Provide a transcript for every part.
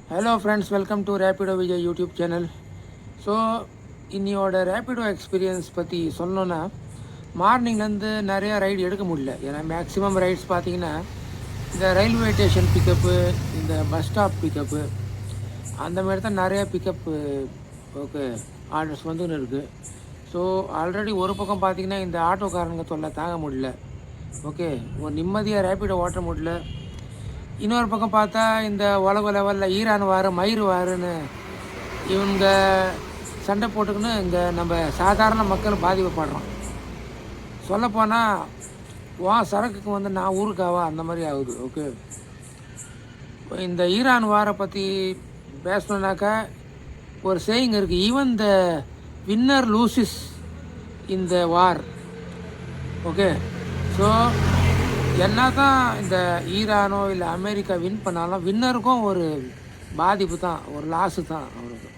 Hello friends, welcome to Rapido Vijay YouTube channel. So இன்னையோட Rapido experience பற்றி சொல்லணுன்னா, மார்னிங்லேருந்து நிறையா ரைடு எடுக்க முடியல. ஏன்னா மேக்ஸிமம் ரைட்ஸ் பார்த்தீங்கன்னா இந்த ரயில்வே ஸ்டேஷன் பிக்கப்பு, இந்த பஸ் ஸ்டாப் பிக்கப்பு, அந்த மாதிரி தான் நிறையா பிக்கப்பு ஓகே ஆர்டர்ஸ் வந்துன்னு இருக்குது. ஸோ ஆல்ரெடி ஒரு பக்கம் பார்த்தீங்கன்னா இந்த ஆட்டோக்காரங்க தொல்லை தாங்க முடியல. ஓகே, ஒரு நிம்மதியாக ரேப்பிடோ ஓட்ட முடியல. இன்னொரு பக்கம் பார்த்தா இந்த உலக லெவலில் ஈரான் வார் மயிர் வாருன்னு இவங்க சண்டை போட்டுக்குன்னு இங்கே நம்ம சாதாரண மக்கள் பாதிக்கப்படுறோம். சொல்லப்போனால் சரக்குக்கு வந்து நான் ஊருக்காவா அந்த மாதிரி ஆகுது. ஓகே, இந்த ஈரான் வாரை பற்றி பேசணுன்னாக்கா ஒரு சேயிங் இருக்குது, ஈவன் த வின்னர் லூசிஸ் இந்த வார். ஓகே, ஸோ என்ன தான் இந்த ஈரானோ இல்லை அமெரிக்கா வின் பண்ணாலும் வின்னருக்கும் ஒரு பாதிப்பு தான், ஒரு லாஸு தான் அவருக்கு.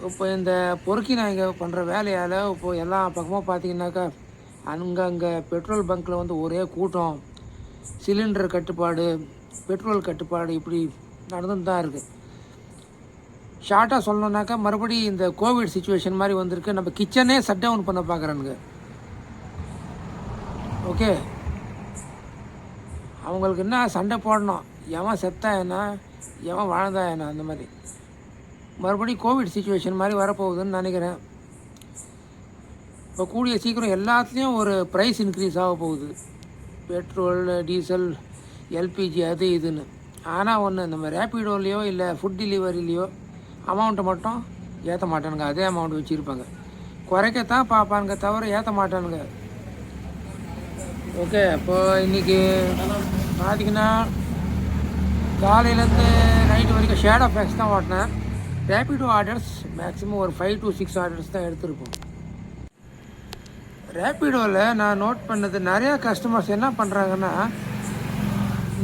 இப்போ இந்த பொறுக்கி நாங்கள் பண்ணுற வேலையால் இப்போது எல்லா பக்கமும் பார்த்தீங்கன்னாக்கா அங்கங்கே பெட்ரோல் பங்க்கில் வந்து ஒரே கூட்டம், சிலிண்டர் கட்டுப்பாடு, பெட்ரோல் கட்டுப்பாடு, இப்படி நடந்துன்னு தான் இருக்குது. ஷார்ட்டாக சொல்லணுன்னாக்கா மறுபடியும் இந்த கோவிட் சுச்சுவேஷன் மாதிரி வந்திருக்கு. நம்ம கிச்சனே ஷட் டவுன் பண்ண பார்க்குறானுங்க. ஓகே, அவங்களுக்கு என்ன சண்டை போடணும், எவன் செத்தா என்ன, எவன் வாழ்ந்தா என்ன, அந்த மாதிரி மறுபடியும் கோவிட் சுச்சுவேஷன் மாதிரி வரப்போகுதுன்னு நினைக்கிறேன். இப்போ கூடிய சீக்கிரம் எல்லாத்துலேயும் ஒரு ப்ரைஸ் இன்க்ரீஸ் ஆக போகுது, பெட்ரோல், டீசல், எல்பிஜி, அது இதுன்னு. ஆனால் ஒன்று, நம்ம ரேப்பிடோலையோ இல்லை ஃபுட் டெலிவரிலையோ அமௌண்ட்டை மட்டும் ஏற்ற மாட்டானுங்க. அதே அமௌண்ட் வச்சுருப்பாங்க, குறைக்கத்தான் பார்ப்பானுங்க தவிர ஏற்ற மாட்டானுங்க. ஓகே, இப்போது இன்றைக்கி பார்த்திங்கன்னா காலையிலேருந்து நைட்டு வரைக்கும் ஷேடோ ஃபேக்ஸ் தான் ஓட்டினேன். ரேப்பிடோ ஆர்டர்ஸ் மேக்ஸிமம் ஒரு 5 to 6 ஆர்டர்ஸ் தான் எடுத்திருப்போம். ரேப்பிடோவில் நான் நோட் பண்ணது, நிறையா கஸ்டமர்ஸ் என்ன பண்ணுறாங்கன்னா,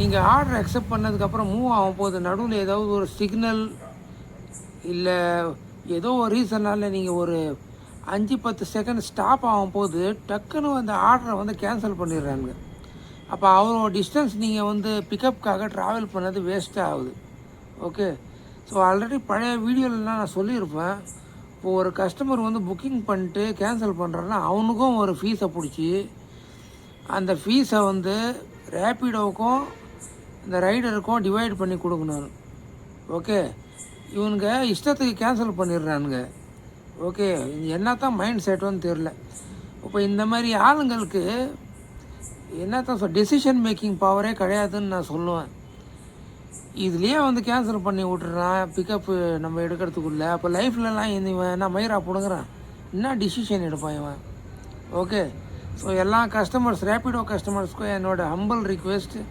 நீங்கள் ஆர்டர் அக்செப்ட் பண்ணதுக்கப்புறம் மூவ் ஆகும் போது நடுவில் ஏதாவது ஒரு சிக்னல் இல்லை ஏதோ ஒரு ரீசனால் நீங்கள் ஒரு 5-10 செகண்ட் ஸ்டாப் ஆகும் போது டக்குன்னு அந்த ஆர்டரை வந்து கேன்சல் பண்ணிடுறாங்க. அப்போ அவ்வளோ டிஸ்டன்ஸ் நீங்கள் வந்து பிக்கப்புக்காக ட்ராவல் பண்ணது வேஸ்ட்டாக ஆகுது. ஓகே, ஸோ ஆல்ரெடி பழைய வீடியோலலாம் நான் சொல்லியிருப்பேன், இப்போது ஒரு கஸ்டமர் வந்து புக்கிங் பண்ணிட்டு கேன்சல் பண்ணுறான்னா அவனுக்கும் ஒரு ஃபீஸை பிடிச்சி அந்த ஃபீஸை வந்து ரேப்பிடோவுக்கும் இந்த ரைடருக்கும் டிவைட் பண்ணி கொடுக்கணும். ஓகே, இவனுங்க இஷ்டத்துக்கு கேன்சல் பண்ணிடுறானுங்க. ஓகே, என்ன தான் மைண்ட் செட்டுன்னு தெரில. இப்போ இந்த மாதிரி ஆளுங்களுக்கு என்ன தான் டெசிஷன் மேக்கிங் பவரே கிடையாதுன்னு நான் சொல்லுவேன். இதுலேயே வந்து கேன்சல் பண்ணி விட்டுறான் பிக்கப்பு நம்ம எடுக்கிறதுக்குள்ளே. அப்போ லைஃப்லலாம் இவன் என்ன மயிரா பிடுங்குறான், என்ன டிசிஷன் எடுப்பான் இவன். ஓகே, ஸோ எல்லா கஸ்டமர்ஸ், ரேப்பிடோ கஸ்டமர்ஸ்க்கும் என்னோடய ஹம்பிள் ரிக்வெஸ்ட்டு,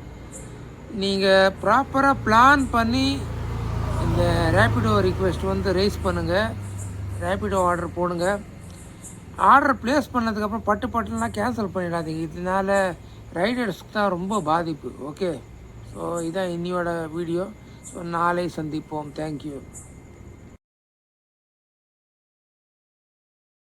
நீங்கள் ப்ராப்பராக பிளான் பண்ணி இந்த ரேப்பிடோ ரிக்வெஸ்ட் வந்து ரைஸ் பண்ணுங்கள், ரேப்பிடோ ஆர்டர் போடுங்க. ஆர்டர் ப்ளேஸ் பண்ணதுக்கப்புறம் பட்டுலாம் கேன்சல் பண்ணிடாதீங்க. இதனால் ரைடர்ஸ்க்கு தான் ரொம்ப பாதிப்பு. ஓகே, ஸோ இதான் இன்னையோட வீடியோ. ஸோ நாளை சந்திப்போம். தேங்க்யூ.